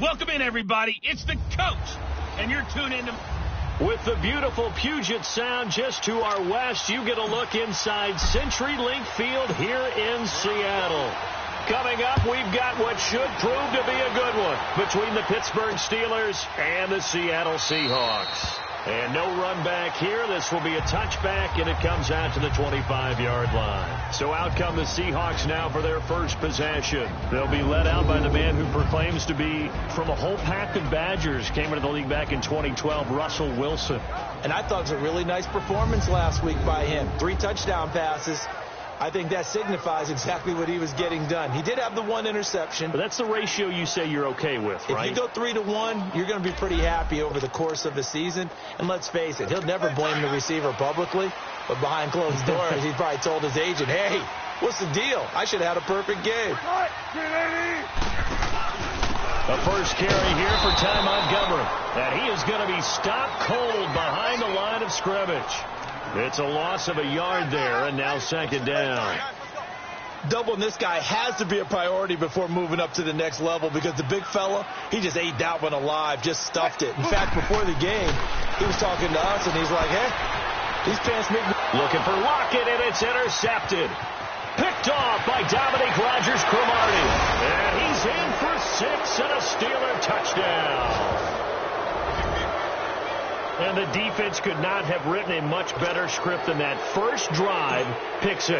Welcome in, everybody. It's the coach, and you're tuned in to... With the beautiful Puget Sound just to our west, you get a look inside CenturyLink Field here in Seattle. Coming up, we've got what should prove to be a good one between the Pittsburgh Steelers and the Seattle Seahawks. And no run back here. This will be a touchback, and it comes out to the 25-yard line. So out come the Seahawks now for their first possession. They'll be led out by the man who proclaims to be from a whole pack of Badgers. Came into the league back in 2012, Russell Wilson. And I thought it was a really nice performance last week by him. 3 touchdown passes. I think that signifies exactly what he was getting done. He did have the 1 interception. But that's the ratio you say you're okay with, right? If you go 3-to-1, you're going to be pretty happy over the course of the season. And let's face it, he'll never blame the receiver publicly. But behind closed doors, he probably told his agent, hey, what's the deal? I should have had a perfect game. The first carry here for Ty Montgomery. And he is going to be stopped cold behind the line of scrimmage. It's a loss of a yard there, and now second down. Doubling this guy has to be a priority before moving up to the next level because the big fella, he just ate that one alive, just stuffed it. In fact, before the game, he was talking to us, and he's like, hey, these pants make me... Looking for Lockett, and it's intercepted. Picked off by Dominique Rodgers-Cromartie. And he's in for 6 and a Steeler touchdown. And the defense could not have written a much better script than that. First drive, pick 6.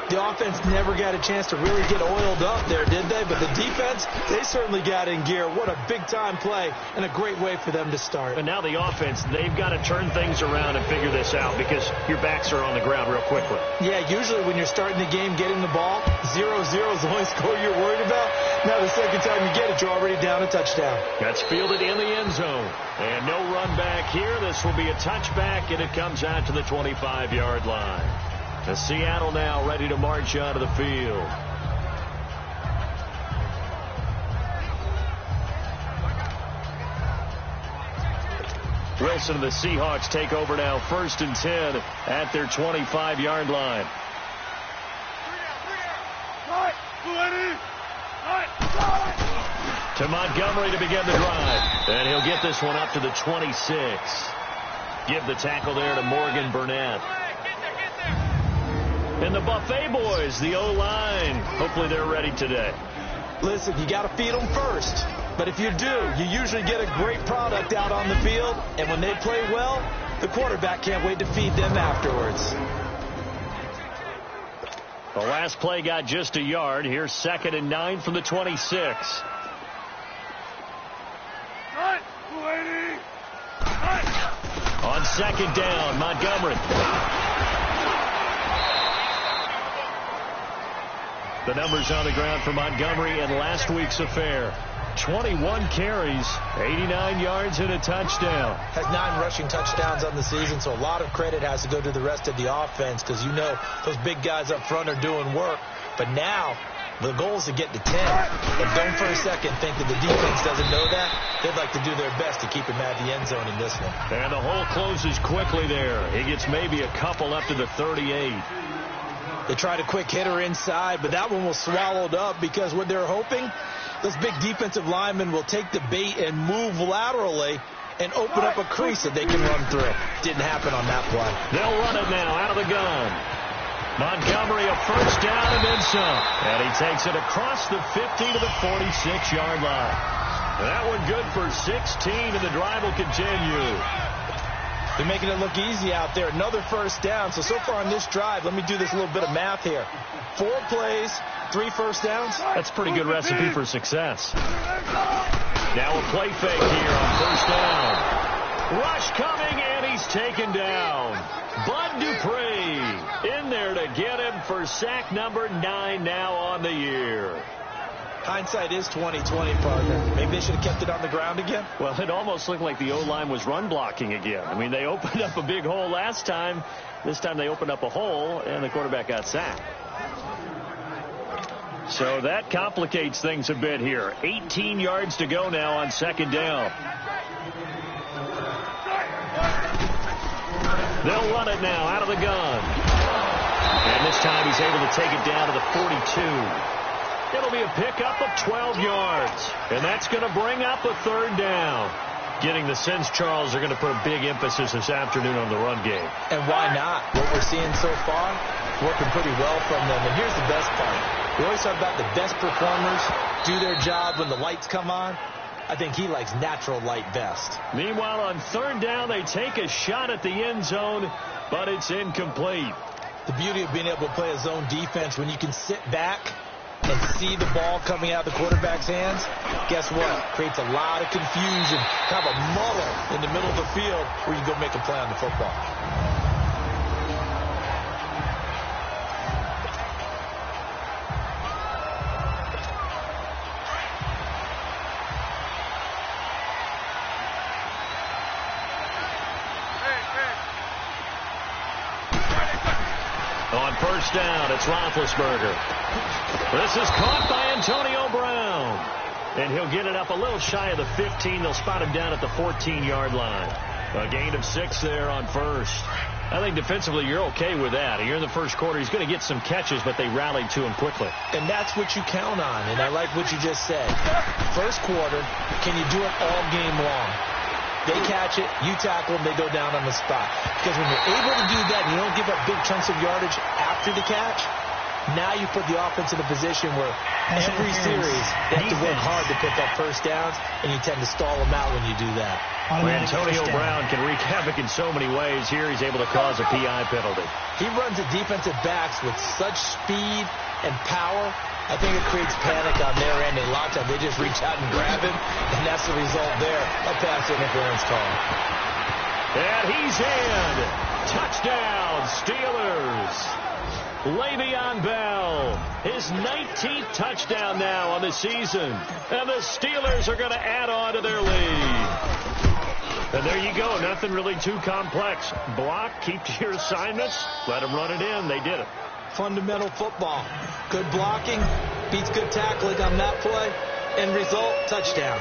The offense never got a chance to really get oiled up there, did they? But the defense, they certainly got in gear. What a big-time play and a great way for them to start. And now the offense, they've got to turn things around and figure this out because your backs are on the ground real quickly. Yeah, usually when you're starting the game, getting the ball, 0-0 is the only score you're worried about. Now the second time you get it, you're already down a touchdown. That's fielded in the end zone. And no run back here. This will be a touchback, and it comes out to the 25-yard line. And Seattle now ready to march out of the field. Wilson and the Seahawks take over now, 1st and 10 at their 25-yard line. To Montgomery to begin the drive. And he'll get this one up to the 26. Give the tackle there to Morgan Burnett. And the Buffet boys, the O-line. Hopefully they're ready today. Listen, you got to feed them first. But if you do, you usually get a great product out on the field. And when they play well, the quarterback can't wait to feed them afterwards. The last play got just a yard. Here's 2nd and 9 from the 26. On 2nd down, Montgomery. The numbers on the ground for Montgomery in last week's affair. 21 carries, 89 yards, and a touchdown. Has 9 rushing touchdowns on the season, so a lot of credit has to go to the rest of the offense because you know those big guys up front are doing work. But now the goal is to get to 10. And don't for a second think that the defense doesn't know that. They'd like to do their best to keep him out of the end zone in this one. And the hole closes quickly there. He gets maybe a couple up to the 38. They tried a quick hitter inside, but that one was swallowed up because what they're hoping, those big defensive linemen will take the bait and move laterally and open up a crease that they can run through. Didn't happen on that play. They'll run it now out of the gun. Montgomery a 1st down and then some. And he takes it across the 50 to the 46-yard line. That one good for 16, and the drive will continue. They're making it look easy out there. Another 1st down. So far on this drive, let me do this little bit of math here. 4 plays, 3 1st downs. That's a pretty good recipe for success. Now a play fake here on 1st down. Rush coming, and he's taken down. Bud Dupree in there to get him for sack number 9 now on the year. Hindsight is 20/20, partner. Maybe they should have kept it on the ground again. Well, it almost looked like the O-line was run blocking again. I mean, they opened up a big hole last time. This time they opened up a hole, and the quarterback got sacked. So that complicates things a bit here. 18 yards to go now on 2nd down. They'll run it now out of the gun. And this time he's able to take it down to the 42. It'll be a pickup of 12 yards. And that's going to bring up a 3rd down. Getting the sense Charles are going to put a big emphasis this afternoon on the run game. And why not? What we're seeing so far, working pretty well from them. And here's the best part. We always talk about the best performers do their job when the lights come on. I think he likes natural light best. Meanwhile, on 3rd down, they take a shot at the end zone, but it's incomplete. The beauty of being able to play a zone defense when you can sit back and see the ball coming out of the quarterback's hands, guess what? Creates a lot of confusion, kind of a muddle in the middle of the field where you go make a play on the football. On 1st down, it's Roethlisberger. This is caught by Antonio Brown. And he'll get it up a little shy of the 15. They'll spot him down at the 14-yard line. A gain of 6 there on 1st. I think defensively you're okay with that. You're in the 1st quarter. He's going to get some catches, but they rallied to him quickly. And that's what you count on. And I like what you just said. 1st quarter, can you do it all game long? They catch it, you tackle them, they go down on the spot. Because when you're able to do that and you don't give up big chunks of yardage after the catch, now you put the offense in a position where every series they have to work hard to pick up 1st downs, and you tend to stall them out when you do that. Antonio Brown can wreak havoc in so many ways. Here he's able to cause a PI penalty. He runs the defensive backs with such speed and power. I think it creates panic on their end. A lot of times they just reach out and grab him, and that's the result there. A pass interference call. And he's in. Touchdown, Steelers. Le'Veon Bell, his 19th touchdown now on the season. And the Steelers are going to add on to their lead. And there you go. Nothing really too complex. Block, keep to your assignments, let them run it in. They did it. Fundamental football. Good blocking beats good tackling on that play. End result, touchdown.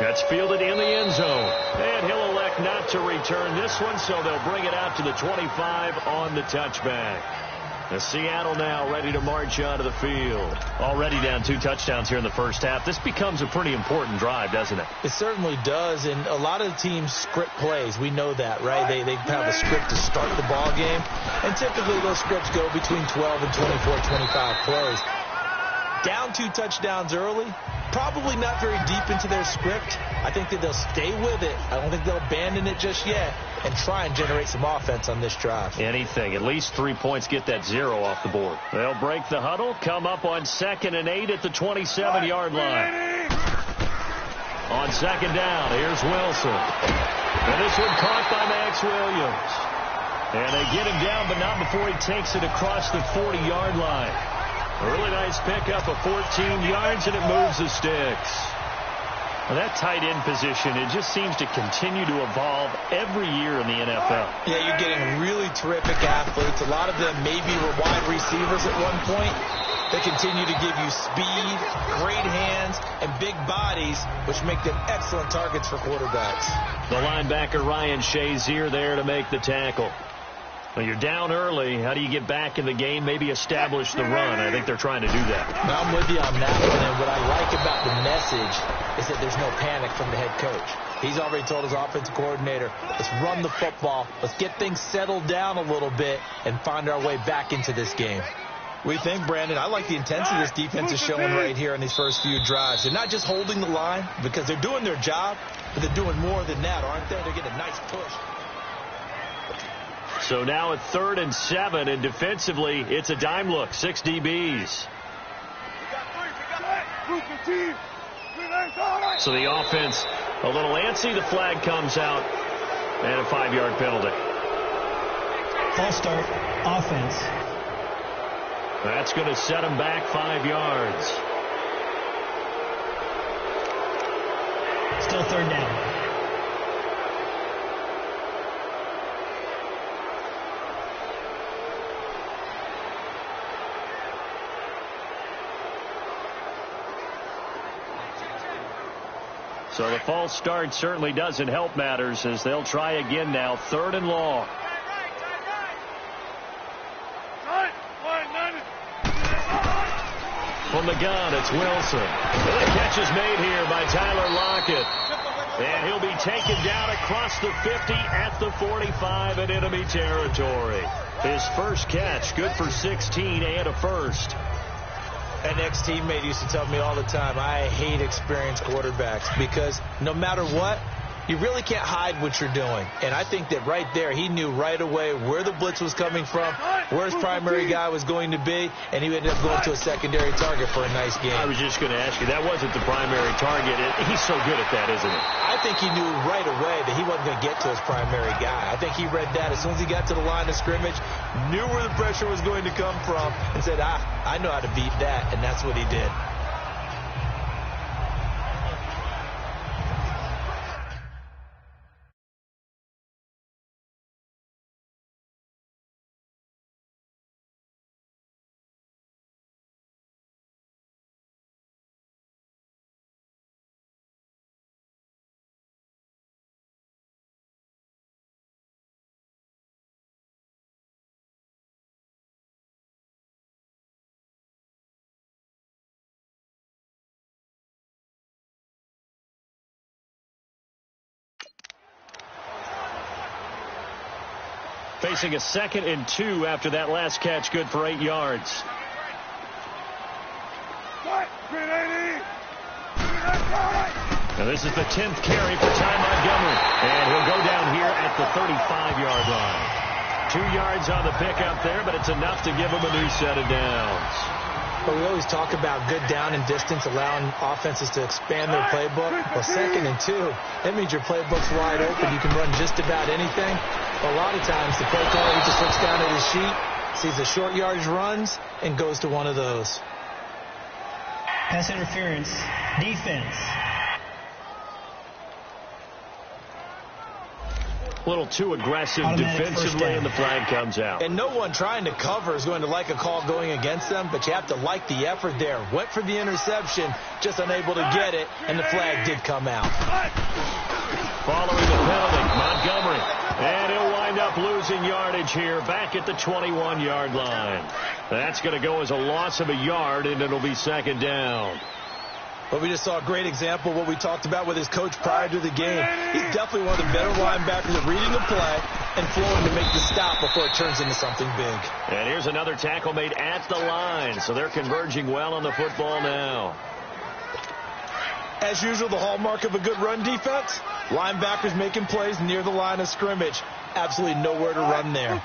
That's fielded in the end zone. And he'll elect not to return this one, so they'll bring it out to the 25 on the touchback. The Seattle now ready to march onto the field. Already down 2 touchdowns here in the first half. This becomes a pretty important drive, doesn't it? It certainly does, and a lot of the teams script plays. We know that, right? They have a script to start the ball game, and typically those scripts go between 12 and 24, 25 plays. Down 2 touchdowns early, probably not very deep into their script. I think that they'll stay with it. I don't think they'll abandon it just yet and try and generate some offense on this drive. Anything. At least 3 points, get that 0 off the board. They'll break the huddle, come up on 2nd and 8 at the 27-yard line. On 2nd down, here's Wilson. And this one caught by Max Williams. And they get him down, but not before he takes it across the 40-yard line. A really nice pickup of 14 yards, and it moves the sticks. Well, that tight end position, it just seems to continue to evolve every year in the NFL. Yeah, you're getting really terrific athletes. A lot of them maybe were wide receivers at one point. They continue to give you speed, great hands, and big bodies, which make them excellent targets for quarterbacks. The linebacker Ryan Shazier there to make the tackle. Well, you're down early. How do you get back in the game? Maybe establish the run. I think they're trying to do that. I'm with you on that one, and what I like about the message is that there's no panic from the head coach. He's already told his offensive coordinator, let's run the football, let's get things settled down a little bit, and find our way back into this game. We think, Brandon, I like the intensity this defense is showing right here in these first few drives. They're not just holding the line because they're doing their job, but they're doing more than that, aren't they? They're getting a nice push. So now at 3rd and 7, and defensively, it's a dime look, 6 DBs. So the offense a little antsy. The flag comes out, and a 5-yard penalty. False start, offense. That's going to set them back 5 yards. Still 3rd down. So the false start certainly doesn't help matters as they'll try again now. 3rd and long. From the gun, it's Wilson. The catch is made here by Tyler Lockett. And he'll be taken down across the 50 at the 45 in enemy territory. His first catch, good for 16 and a first. An ex-teammate used to tell me all the time, I hate experienced quarterbacks because no matter what, you really can't hide what you're doing. And I think that right there, he knew right away where the blitz was coming from, where his primary guy was going to be, and he ended up going to a secondary target for a nice game. I was just going to ask you, that wasn't the primary target. He's so good at that, isn't he? I think he knew right away that he wasn't going to get to his primary guy. I think he read that as soon as he got to the line of scrimmage, knew where the pressure was going to come from, and said, I know how to beat that, and that's what he did. Facing a 2nd and 2 after that last catch, good for 8 yards. Now this is the 10th carry for Ty Montgomery. And he'll go down here at the 35-yard line. 2 yards on the pickup there, but it's enough to give him a new set of downs. But we always talk about good down and distance, allowing offenses to expand their playbook. Well, 2nd and 2, that means your playbook's wide open. You can run just about anything. A lot of times, the play caller just looks down at his sheet, sees the short yardage runs, and goes to one of those. Pass interference, defense. A little too aggressive defensively, and the flag comes out. And no one trying to cover is going to like a call going against them, but you have to like the effort there. Went for the interception, just unable to get it, and the flag did come out. Following the penalty, Montgomery. And he'll wind up losing yardage here back at the 21-yard line. That's going to go as a loss of a yard, and it'll be second down. But we just saw a great example of what we talked about with his coach prior to the game. He's definitely one of the better linebackers at reading the play and flowing to make the stop before it turns into something big. And here's another tackle made at the line, so they're converging well on the football now. As usual, the hallmark of a good run defense, linebackers making plays near the line of scrimmage. Absolutely nowhere to run there. On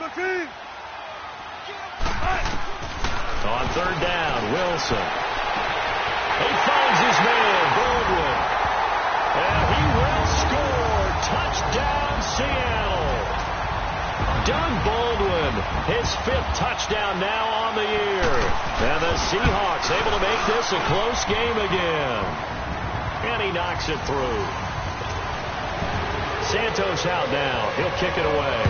third down, Wilson. He finds his man, Baldwin. And he will score. Touchdown, Seattle. Doug Baldwin, his 5th touchdown now on the year. And the Seahawks able to make this a close game again. And he knocks it through. Santos out now. He'll kick it away.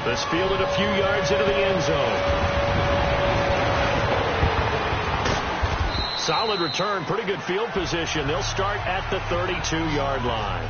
This fielded a few yards into the end zone. Solid return, pretty good field position. They'll start at the 32-yard line.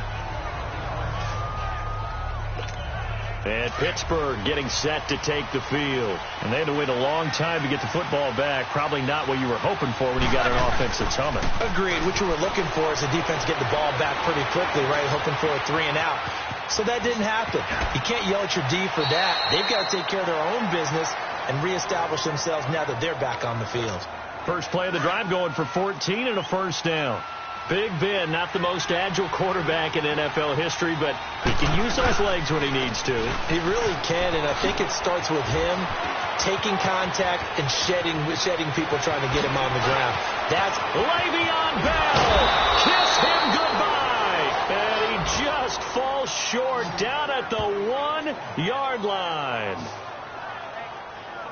And Pittsburgh getting set to take the field. And they had to wait a long time to get the football back. Probably not what you were hoping for when you got an offense that's humming. Agreed. What you were looking for is the defense get the ball back pretty quickly, right? Hoping for a 3 and out. So that didn't happen. You can't yell at your D for that. They've got to take care of their own business and reestablish themselves now that they're back on the field. First play of the drive going for 14 and a first down. Big Ben, not the most agile quarterback in NFL history, but he can use those legs when he needs to. He really can, and I think it starts with him taking contact and shedding people trying to get him on the ground. That's Le'Veon Bell. Kiss him goodbye. And he just falls short down at the 1-yard line.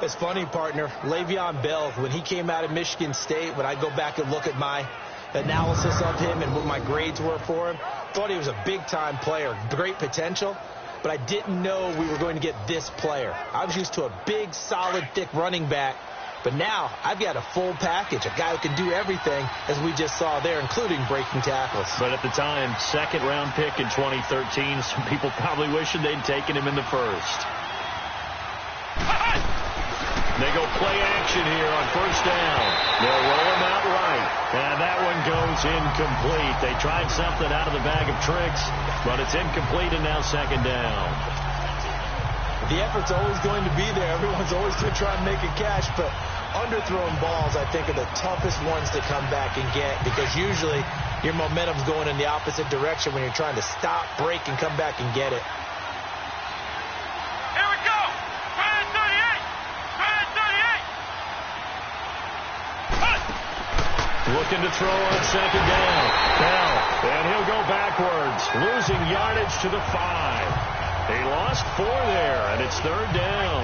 It's funny, partner. Le'Veon Bell, when he came out of Michigan State, when I go back and look at my analysis of him and what my grades were for him, thought he was a big-time player, great potential, but I didn't know we were going to get this player. I was used to a big, solid, thick running back, but now I've got a full package, a guy who can do everything, as we just saw there, including breaking tackles. But at the time, second-round pick in 2013, some people probably wishing they'd taken him in the first. They go play action here on first down. They'll roll him out right. And that one goes incomplete. They tried something out of the bag of tricks, but it's incomplete and now second down. The effort's always going to be there. Everyone's always going to try and make a catch, but underthrown balls, I think, are the toughest ones to come back and get because usually your momentum's going in the opposite direction when you're trying to stop, break, and come back and get it. Looking to throw on second down. Bell, and he'll go backwards, losing yardage to the 5. He lost 4 there, and it's third down.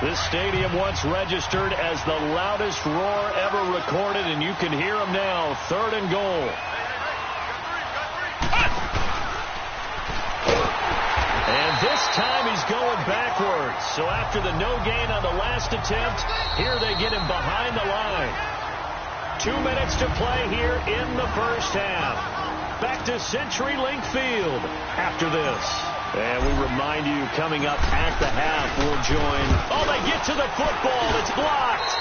This stadium once registered as the loudest roar ever recorded, and you can hear him now. Third and goal. And this time he's going backwards. So after the no gain on the last attempt, here they get him behind the line. 2 minutes to play here in the first half. Back to CenturyLink Field after this. And we remind you, coming up at the half, we'll join. Oh, they get to the football. It's blocked.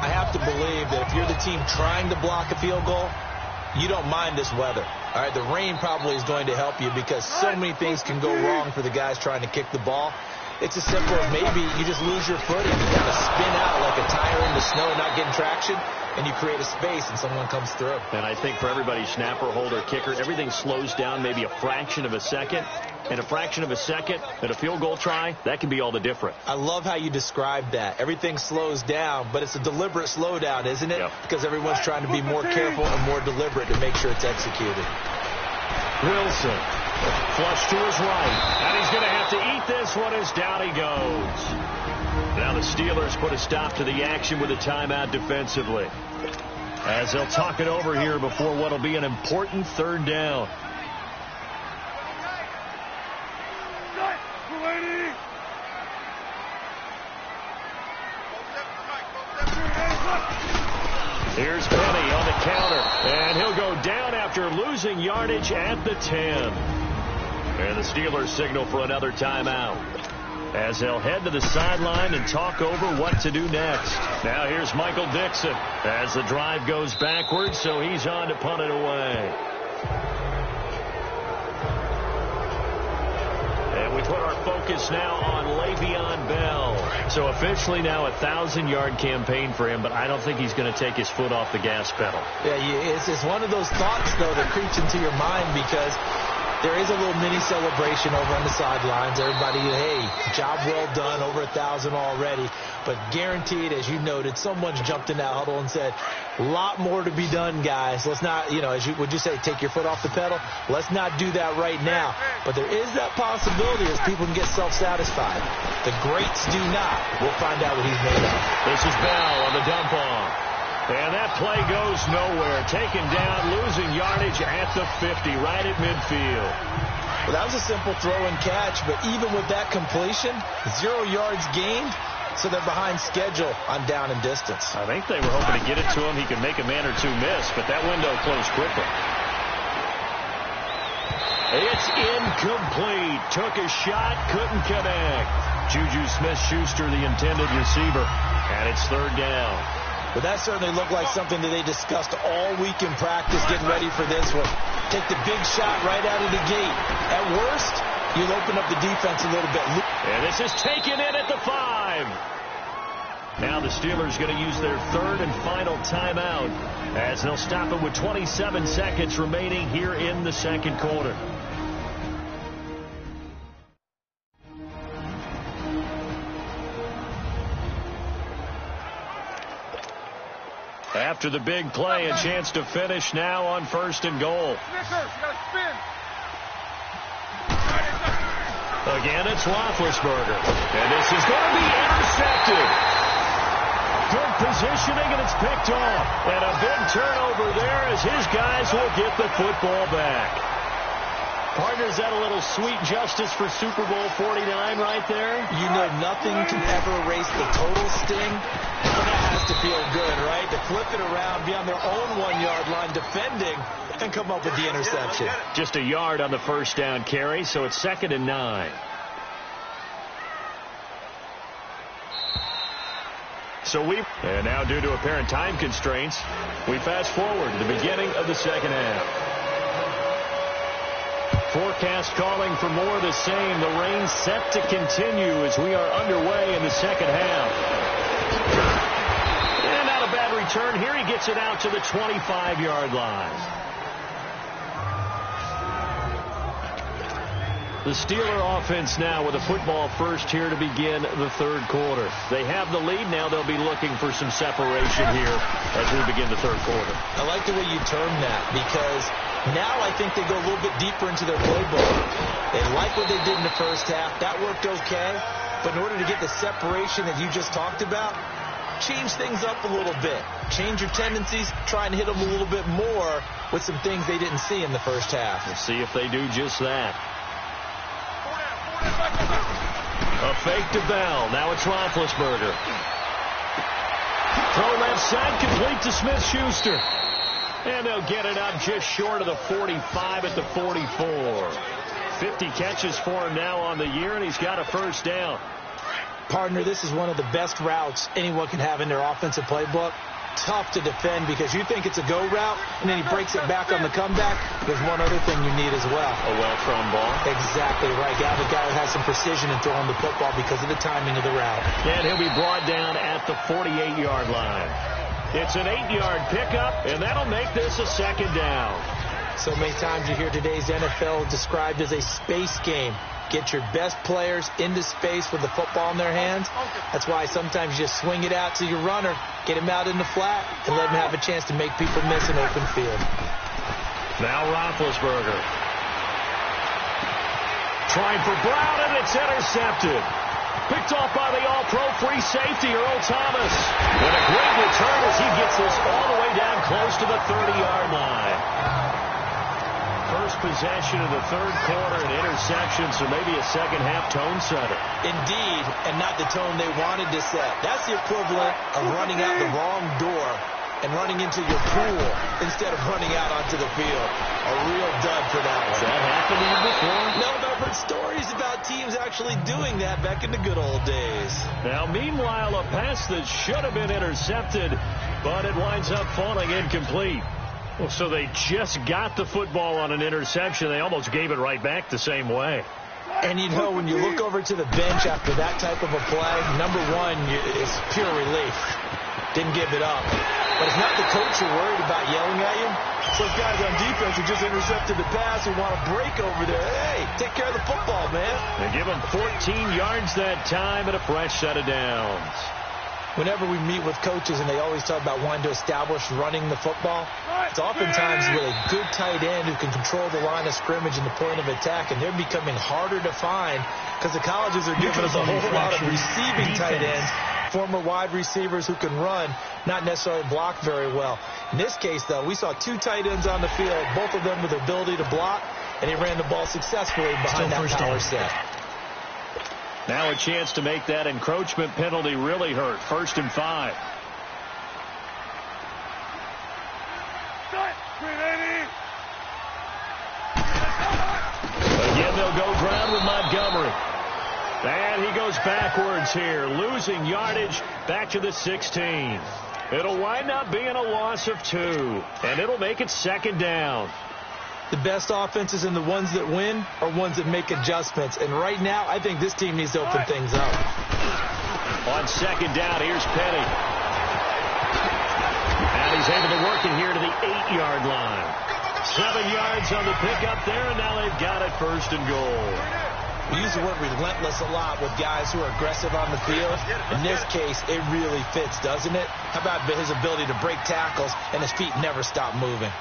I have to believe that if you're the team trying to block a field goal, you don't mind this weather. All right, the rain probably is going to help you because so many things can go wrong for the guys trying to kick the ball. It's as simple as maybe you just lose your footing. You kind of spin out like a tire in the snow, not getting traction, and you create a space and someone comes through. And I think for everybody, snapper, holder, kicker, everything slows down maybe a fraction of a second. And a fraction of a second at a field goal try, that can be all the different. I love how you described that. Everything slows down, but it's a deliberate slowdown, isn't it? Yep. Because everyone's trying to be more careful and more deliberate to make sure it's executed. Wilson, flush to his right, and he's going to have to eat this one as down he goes. Now the Steelers put a stop to the action with a timeout defensively, as they'll talk it over here before what will be an important third down. Here's Penny on the counter, and he'll go down after losing yardage at the 10. And the Steelers signal for another timeout, as they'll head to the sideline and talk over what to do next. Now here's Michael Dixon as the drive goes backwards, so he's on to punt it away. And we put our focus now on Le'Veon Bell. So officially now a 1,000-yard campaign for him, but I don't think he's going to take his foot off the gas pedal. Yeah, it's one of those thoughts, though, that creeps into your mind, because there is a little mini celebration over on the sidelines. Everybody, hey, job well done, over 1,000 already. But guaranteed, as you noted, someone's jumped in that huddle and said, a lot more to be done, guys. Let's not, would you say, take your foot off the pedal? Let's not do that right now. But there is that possibility as people can get self-satisfied. The greats do not. We'll find out what he's made of. This is Bell on the dump off. And that play goes nowhere. Taken down, losing yardage at the 50, right at midfield. Well, that was a simple throw and catch, but even with that completion, 0 yards gained, so they're behind schedule on down and distance. I think they were hoping to get it to him. He could make a man or two miss, but that window closed quickly. It's incomplete. Took a shot, couldn't connect. Juju Smith-Schuster, the intended receiver, and it's third down. But that certainly looked like something that they discussed all week in practice, getting ready for this one. Take the big shot right out of the gate. At worst, you'll open up the defense a little bit. And this is taken in at the 5. Now the Steelers going to use their third and final timeout, as they'll stop it with 27 seconds remaining here in the second quarter. After the big play, a chance to finish now on first and goal. Again, it's Roethlisberger. And this is going to be intercepted. Good positioning, and it's picked off. And a big turnover there as his guys will get the football back. Partner, is that a little sweet justice for Super Bowl 49 right there? You know, nothing can ever erase the total sting. But that has to feel good, right? To flip it around, be on their own 1-yard line defending, and come up with the interception. Just a yard on the first down carry, so it's 2nd and 9. And now due to apparent time constraints, we fast forward to the beginning of the second half. Forecast calling for more of the same. The rain set to continue as we are underway in the second half. And not a bad return here. He gets it out to the 25-yard line. The Steeler offense now with a football first here to begin the third quarter. They have the lead. Now they'll be looking for some separation here as we begin the third quarter. I like the way you term that, because now I think they go a little bit deeper into their playbook. They like what they did in the first half. That worked okay. But in order to get the separation that you just talked about, change things up a little bit. Change your tendencies. Try and hit them a little bit more with some things they didn't see in the first half. We'll see if they do just that. A fake to Bell. Now it's Roethlisberger. Throw left side, complete to Smith-Schuster. And they'll get it up just short of the 45 at the 44. 50 catches for him now on the year, and he's got a first down. Partner, this is one of the best routes anyone can have in their offensive playbook. Tough to defend because you think it's a go route, and then he breaks it back on the comeback. There's one other thing you need as well. A well-thrown ball. Exactly right. You have a guy who has some precision in throwing the football because of the timing of the route. And he'll be brought down at the 48-yard line. It's an 8-yard pickup, and that'll make this a second down. So many times you hear today's NFL described as a space game. Get your best players into space with the football in their hands. That's why sometimes you just swing it out to your runner, get him out in the flat, and let him have a chance to make people miss an open field. Now Roethlisberger. Trying for Brown, and it's intercepted. Picked off by the all-pro free safety, Earl Thomas. And a great return as he gets this all the way down close to the 30-yard line. First possession of the third quarter, an interception, so maybe a second-half tone setter. Indeed, and not the tone they wanted to set. That's the equivalent of running out the wrong door and running into your pool instead of running out onto the field. A real dud for that one. Has that happened to you before? No, but I've heard stories about teams actually doing that back in the good old days. Now, meanwhile, a pass that should have been intercepted, but it winds up falling incomplete. Well, so they just got the football on an interception. They almost gave it right back the same way. And you know, when you look over to the bench after that type of a play, number one, it's pure relief. Didn't give it up. But it's not the coach you're worried about yelling at you. So those guys on defense who just intercepted the pass who want to break over there. Hey, take care of the football, man. They give them 14 yards that time and a fresh set of downs. Whenever we meet with coaches and they always talk about wanting to establish running the football, it's oftentimes with a good tight end who can control the line of scrimmage and the point of attack, and they're becoming harder to find because the colleges are giving us a whole lot of receiving tight ends, former wide receivers who can run, not necessarily block very well. In this case, though, we saw two tight ends on the field, both of them with the ability to block, and he ran the ball successfully behind that power set. Now a chance to make that encroachment penalty really hurt. 1st and 5. Again, they'll go ground with Montgomery. And he goes backwards here, losing yardage back to the 16. It'll wind up being a loss of 2, and it'll make it 2nd down. The best offenses and the ones that win are ones that make adjustments. And right now, I think this team needs to open things up. On 2nd down, here's Petty. And he's able to work it here to the 8-yard line. 7 yards on the pickup there, and now they've got it 1st and goal. We use the word relentless a lot with guys who are aggressive on the field. In this case, it really fits, doesn't it? How about his ability to break tackles and his feet never stop moving?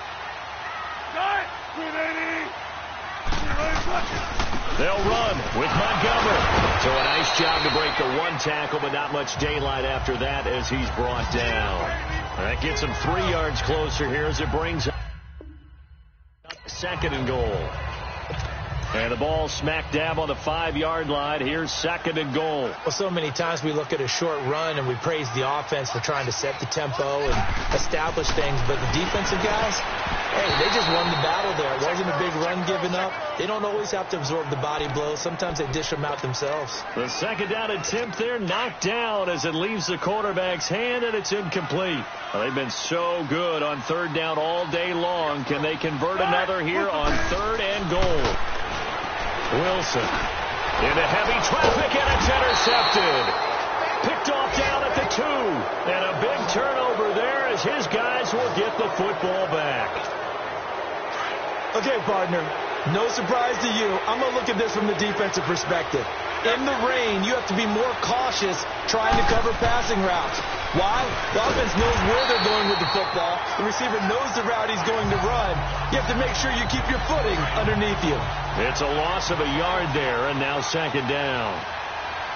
They'll run with Montgomery. So a nice job to break the 1 tackle, but not much daylight after that as he's brought down. That gets him 3 yards closer here as it brings up 2nd and goal. And the ball smack dab on the 5-yard line. Here's 2nd and goal. Well, so many times we look at a short run and we praise the offense for trying to set the tempo and establish things. But the defensive guys, hey, they just won the battle there. It wasn't a big run given up. They don't always have to absorb the body blows. Sometimes they dish them out themselves. The 2nd down attempt there knocked down as it leaves the quarterback's hand, and it's incomplete. Well, they've been so good on 3rd down all day long. Can they convert another here on 3rd and goal? Wilson into heavy traffic, and it's intercepted. Picked off down at the 2. And a big turnover there as his guys will get the football back. Okay, partner, no surprise to you. I'm going to look at this from the defensive perspective. In the rain, you have to be more cautious trying to cover passing routes. Why? The offense knows where they're going with the football. The receiver knows the route he's going to run. You have to make sure you keep your footing underneath you. It's a loss of a yard there, and now 2nd down.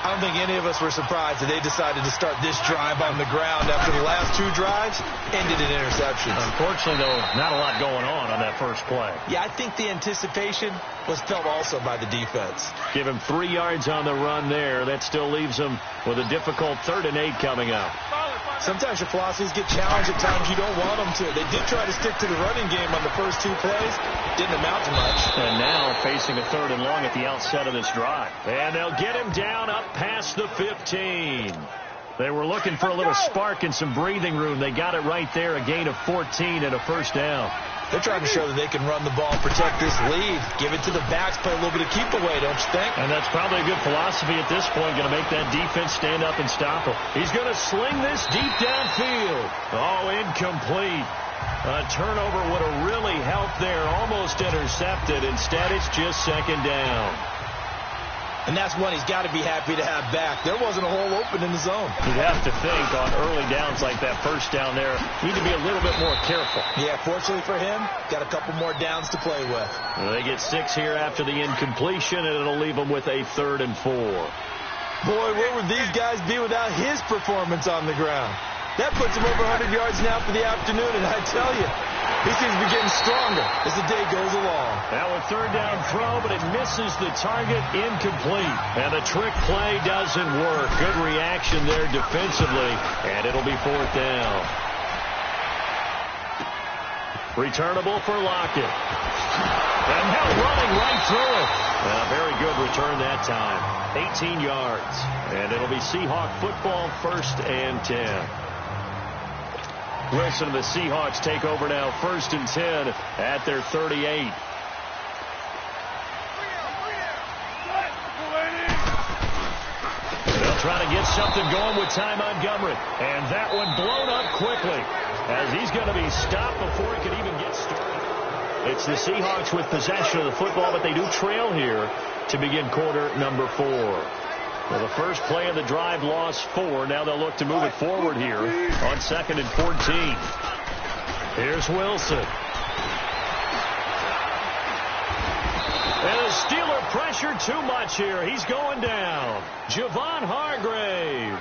I don't think any of us were surprised that they decided to start this drive on the ground after the last 2 drives ended in interceptions. Unfortunately, though, not a lot going on that first play. Yeah, I think the anticipation was felt also by the defense. Give him 3 yards on the run there. That still leaves him with a difficult 3rd and 8 coming up. Sometimes your philosophies get challenged at times you don't want them to. They did try to stick to the running game on the first 2 plays. Didn't amount to much. And now facing a 3rd and long at the outset of this drive. And they'll get him down up past the 15. They were looking for a little spark and some breathing room. They got it right there, a gain of 14 and a 1st down. They're trying to show that they can run the ball, protect this lead, give it to the backs, play a little bit of keep away, don't you think? And that's probably a good philosophy at this point, going to make that defense stand up and stop him. He's going to sling this deep downfield. Oh, incomplete. A turnover would have really helped there, almost intercepted. Instead, it's just 2nd down. And that's one he's got to be happy to have back. There wasn't a hole open in the zone. You'd have to think on early downs like that 1st down there, need to be a little bit more careful. Yeah, fortunately for him, got a couple more downs to play with. They get 6 here after the incompletion, and it'll leave them with a 3rd and 4. Boy, where would these guys be without his performance on the ground? That puts him over 100 yards now for the afternoon, and I tell you, he seems to be getting stronger as the day goes along. Now a third down throw, but it misses the target, incomplete. And the trick play doesn't work. Good reaction there defensively, and it'll be fourth down. Returnable for Lockett. And now running right through it. A very good return that time. 18 yards. And it'll be Seahawk football, 1st and 10. Wilson and the Seahawks take over now, 1st and 10 at their 38. They'll try to get something going with Ty Montgomery. And that one blown up quickly as he's going to be stopped before he can even get started. It's the Seahawks with possession of the football, but they do trail here to begin quarter number 4. Well, the first play of the drive lost 4. Now they'll look to move it forward here on 2nd and 14. Here's Wilson. And the Steeler pressure too much here. He's going down. Javon Hargrave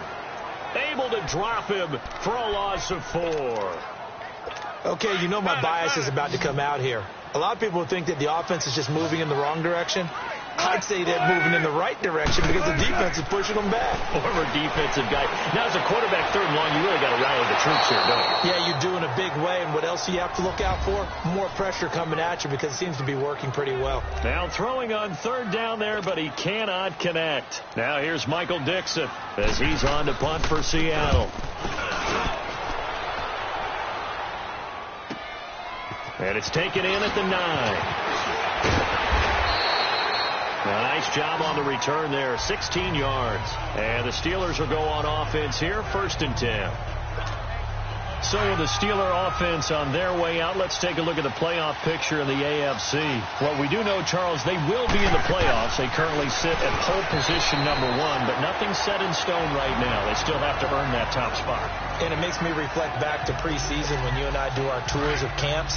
able to drop him for a loss of 4. Okay, you know my bias is about to come out here. A lot of people think that the offense is just moving in the wrong direction. I'd say they're moving in the right direction because the defense is pushing them back. Former defensive guy. Now, as a quarterback, 3rd and long, you really got to rally the troops here, don't you? Yeah, you do in a big way. And what else do you have to look out for? More pressure coming at you because it seems to be working pretty well. Now throwing on 3rd down there, but he cannot connect. Now here's Michael Dixon as he's on to punt for Seattle. And it's taken in at the 9. A nice job on the return there, 16 yards. And the Steelers will go on offense here, 1st and 10. So the Steeler offense on their way out. Let's take a look at the playoff picture in the AFC. Well, we do know, Charles, they will be in the playoffs. They currently sit at pole position number 1, but nothing's set in stone right now. They still have to earn that top spot. And it makes me reflect back to preseason when you and I do our tours of camps.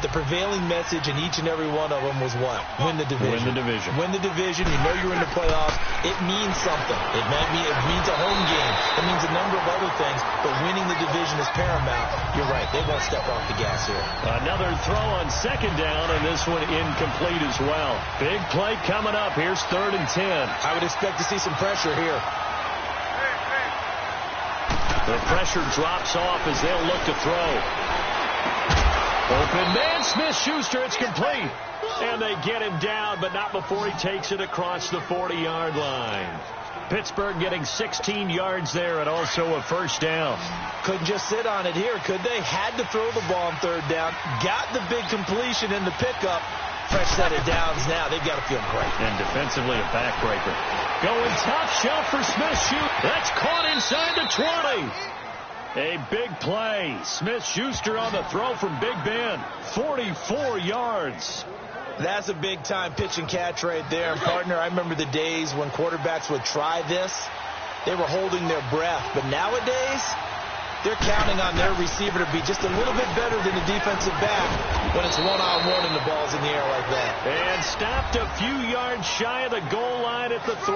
The prevailing message in each and every one of them was what? Win the division. Win the division. Win the division. You know you're in the playoffs. It means something. It means a home game. It means a number of other things. But winning the division is paramount. You're right. They won't step off the gas here. Another throw on 2nd down, and this one incomplete as well. Big play coming up. Here's 3rd and 10. I would expect to see some pressure here. The pressure drops off as they'll look to throw. Open man, Smith-Schuster, it's complete. And they get him down, but not before he takes it across the 40-yard line. Pittsburgh getting 16 yards there and also a 1st down. Couldn't just sit on it here, could they? Had to throw the ball on 3rd down. Got the big completion in the pickup. Fresh set of downs now. They've got to feel great. And defensively, a backbreaker. Going top shelf for Smith-Schuster. That's caught inside the 20. A big play. Smith-Schuster on the throw from Big Ben. 44 yards. That's a big-time pitch and catch right there. And, partner, I remember the days when quarterbacks would try this. They were holding their breath. But nowadays, they're counting on their receiver to be just a little bit better than the defensive back when it's one-on-one and the ball's in the air like that. And stopped a few yards shy of the goal line at the 3.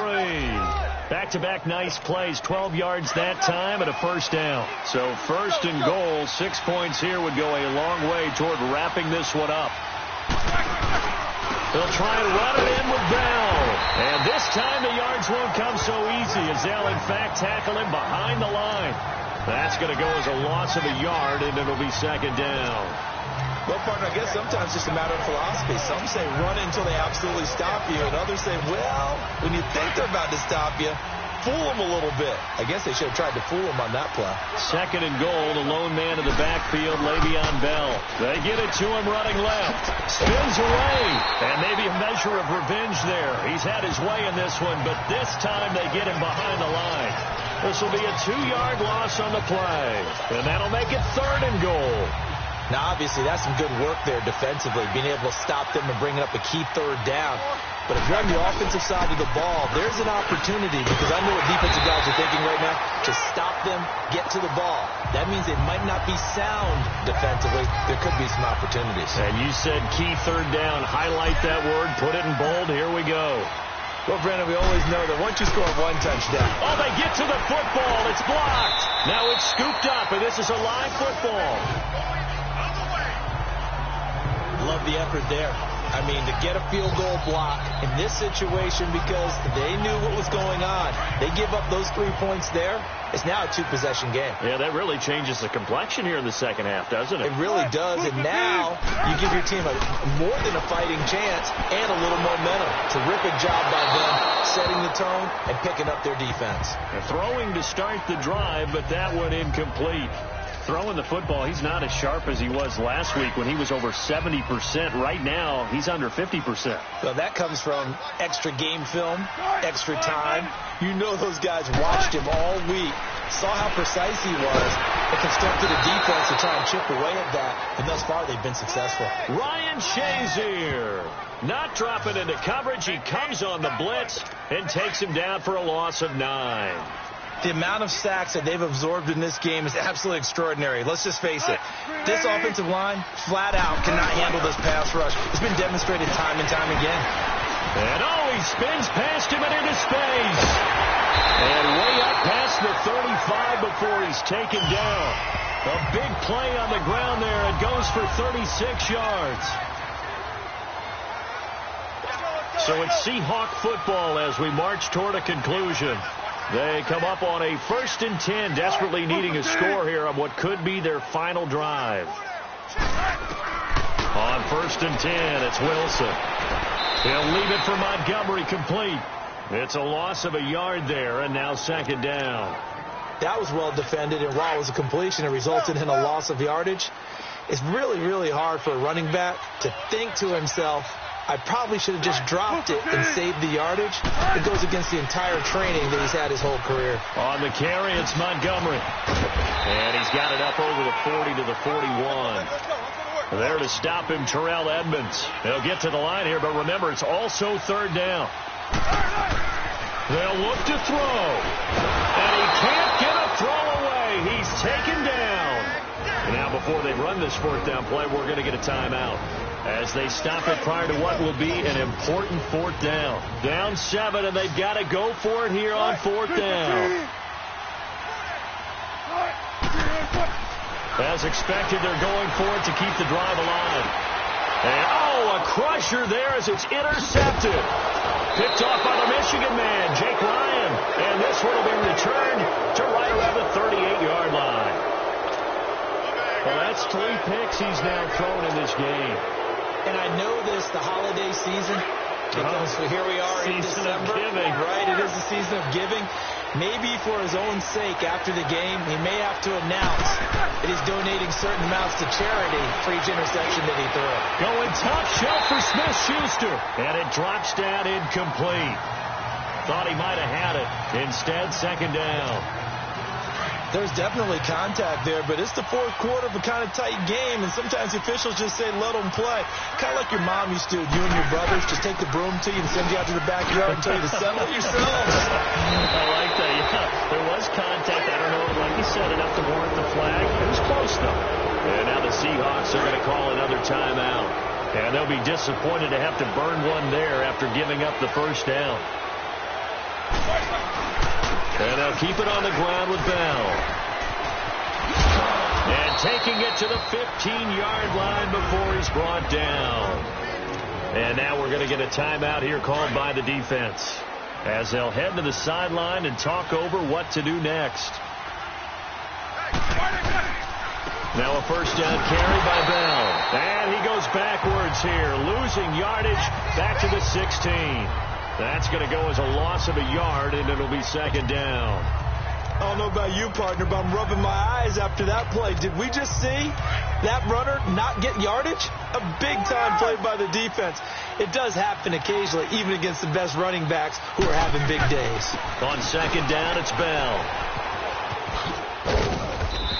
Back-to-back nice plays, 12 yards that time and a 1st down. So 1st and goal, 6 points here would go a long way toward wrapping this one up. They'll try and run it in with Bell. And this time the yards won't come so easy as they'll in fact tackle him behind the line. That's going to go as a loss of a yard, and it'll be 2nd down. Well, partner, I guess sometimes it's just a matter of philosophy. Some say run until they absolutely stop you, and others say, well, when you think they're about to stop you, fool them a little bit. I guess they should have tried to fool them on that play. 2nd and goal, the lone man in the backfield, Le'Veon Bell. They get it to him running left. Spins away, and maybe a measure of revenge there. He's had his way in this one, but this time they get him behind the line. This will be a 2-yard loss on the play, and that'll make it 3rd and goal. Now, obviously, that's some good work there defensively, being able to stop them and bringing up a key 3rd down. But if you're on the offensive side of the ball, there's an opportunity, because I know what defensive guys are thinking right now, to stop them, get to the ball. That means it might not be sound defensively. There could be some opportunities. And you said key 3rd down. Highlight that word, put it in bold. Here we go. Well, Brandon, we always know that once you score one touchdown. Oh, they get to the football. It's blocked. Now it's scooped up, and this is a live football. Love the effort there. I mean, to get a field goal block in this situation because they knew what was going on. They give up those 3 points there. It's now a two-possession game. Yeah, that really changes the complexion here in the second half, doesn't it? It really does. And now you give your team more than a fighting chance and a little momentum. Terrific job by them setting the tone and picking up their defense. They're throwing to start the drive, but that one incomplete. Throwing the football, he's not as sharp as he was last week when he was over 70%. Right now, he's under 50%. Well, that comes from extra game film, extra time. You know those guys watched him all week, saw how precise he was, and constructed a defense to try and chip away at that. And thus far, they've been successful. Ryan Shazier not dropping into coverage. He comes on the blitz and takes him down for a loss of 9. The amount of sacks that they've absorbed in this game is absolutely extraordinary. Let's just face it. This offensive line, flat out, cannot handle this pass rush. It's been demonstrated time and time again. And he spins past him and into space. And way up past the 35 before he's taken down. A big play on the ground there. It goes for 36 yards. So it's Seahawk football as we march toward a conclusion. They come up on a 1st and 10, desperately needing a score here on what could be their final drive. On 1st and 10, it's Wilson. He'll leave it for Montgomery complete. It's a loss of a yard there, and now 2nd down. That was well defended, and while it was a completion, it resulted in a loss of yardage. It's really, really hard for a running back to think to himself, I probably should have just dropped it and saved the yardage. It goes against the entire training that he's had his whole career. On the carry, it's Montgomery. And he's got it up over the 40 to the 41. There to stop him, Terrell Edmonds. They'll get to the line here, but remember, it's also 3rd down. They'll look to throw. And he can't get a throw away. He's taken down. And now before they run this 4th down play, we're going to get a timeout as they stop it prior to what will be an important 4th down. Down 7, and they've got to go for it here on 4th down. As expected, they're going for it to keep the drive alive. And, a crusher there as it's intercepted. Picked off by the Michigan man, Jake Ryan. And this one will be returned to right around the 38-yard line. Well, that's 3 picks he's now thrown in this game. And I know this, the holiday season, because here we are in December. Right, it is the season of giving. Maybe for his own sake, after the game, he may have to announce that he's donating certain amounts to charity for each interception that he threw. Going top shelf for Smith-Schuster. And it drops down incomplete. Thought he might have had it. Instead, 2nd down. There's definitely contact there, but it's the 4th quarter of a kind of tight game, and sometimes the officials just say, let them play. Kind of like your mom used to, you and your brothers, just take the broom to you and send you out to the backyard and tell you to settle it yourselves. I like that, yeah. There was contact. I don't know, like you said, enough to warrant the flag. It was close, though. And now the Seahawks are going to call another timeout. And they'll be disappointed to have to burn one there after giving up the 1st down. And they'll keep it on the ground with Bell. And taking it to the 15-yard line before he's brought down. And now we're going to get a timeout here called by the defense, as they'll head to the sideline and talk over what to do next. Now a 1st down carry by Bell. And he goes backwards here, losing yardage back to the 16. That's going to go as a loss of a yard, and it'll be 2nd down. I don't know about you, partner, but I'm rubbing my eyes after that play. Did we just see that runner not get yardage? A big-time play by the defense. It does happen occasionally, even against the best running backs who are having big days. On 2nd down, it's Bell.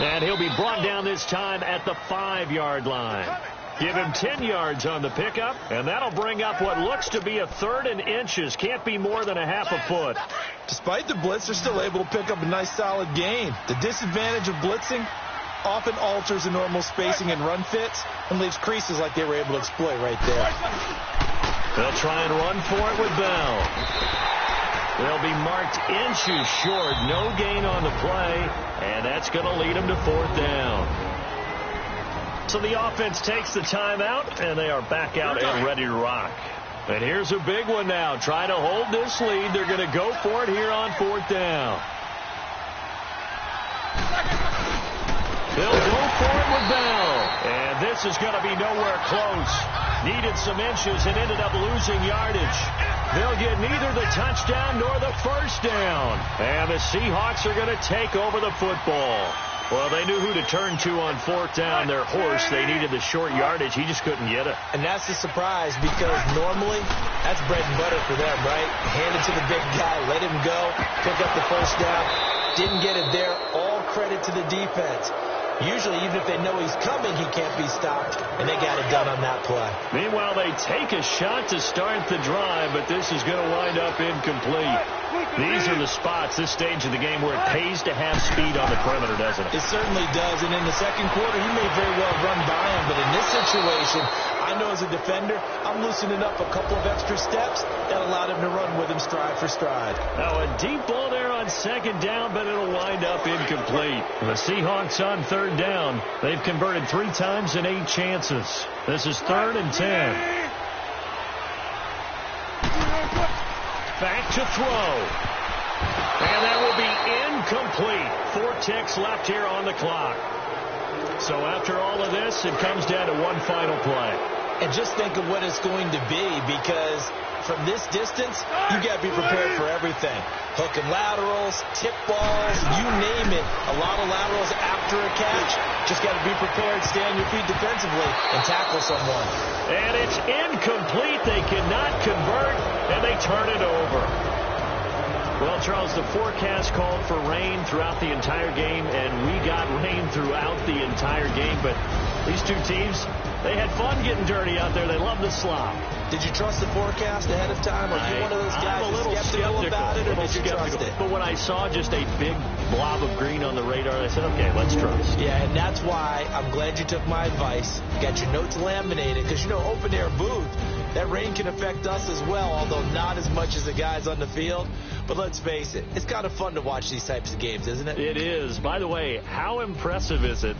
And he'll be brought down this time at the 5-yard line. Give him 10 yards on the pickup, and that'll bring up what looks to be a 3rd and inches. Can't be more than a half a foot. Despite the blitz, they're still able to pick up a nice, solid gain. The disadvantage of blitzing often alters the normal spacing and run fits and leaves creases like they were able to exploit right there. They'll try and run for it with Bell. They'll be marked inches short. No gain on the play, and that's going to lead them to 4th down. So the offense takes the timeout, and they are back out and ready to rock. And here's a big one now. Trying to hold this lead. They're going to go for it here on 4th down. They'll go for it with Bell. And this is going to be nowhere close. Needed some inches and ended up losing yardage. They'll get neither the touchdown nor the first down. And the Seahawks are going to take over the football. Well, they knew who to turn to on 4th down. Their horse, they needed the short yardage. He just couldn't get it. And that's the surprise because normally that's bread and butter for them, right? Hand it to the big guy, let him go, pick up the first down. Didn't get it there. All credit to the defense. Usually, even if they know he's coming, he can't be stopped, and they got it done on that play. Meanwhile, they take a shot to start the drive, but this is going to wind up incomplete. These are the spots, this stage of the game, where it pays to have speed on the perimeter, doesn't it? It certainly does, and in the second quarter, he may very well run by him, but in this situation, I know as a defender, I'm loosening up a couple of extra steps that allowed him to run with him stride for stride. Now, a deep ball there on 2nd down, but it'll wind up incomplete. The Seahawks on 3rd down. They've converted 3 times in 8 chances. This is 3rd and 10. Back to throw. And that will be incomplete. 4 ticks left here on the clock. So after all of this, it comes down to one final play. And just think of what it's going to be, because from this distance, you got to be prepared for everything. Hook and laterals, tip balls, you name it. A lot of laterals after a catch. Just got to be prepared, stay on your feet defensively, and tackle someone. And it's incomplete. They cannot convert, and they turn it over. Well, Charles, the forecast called for rain throughout the entire game, and we got rain throughout the entire game. But these two teams, they had fun getting dirty out there. They love the slop. Did you trust the forecast ahead of time? Are you one of those guys I'm a little skeptical about it, or did you trust it? But when I saw just a big blob of green on the radar, I said, okay, let's trust. Yeah, and that's why I'm glad you took my advice. Got your notes laminated, because, you know, open air booth, that rain can affect us as well, although not as much as the guys on the field. But let's face it, it's kind of fun to watch these types of games, isn't it? It is. By the way, how impressive is it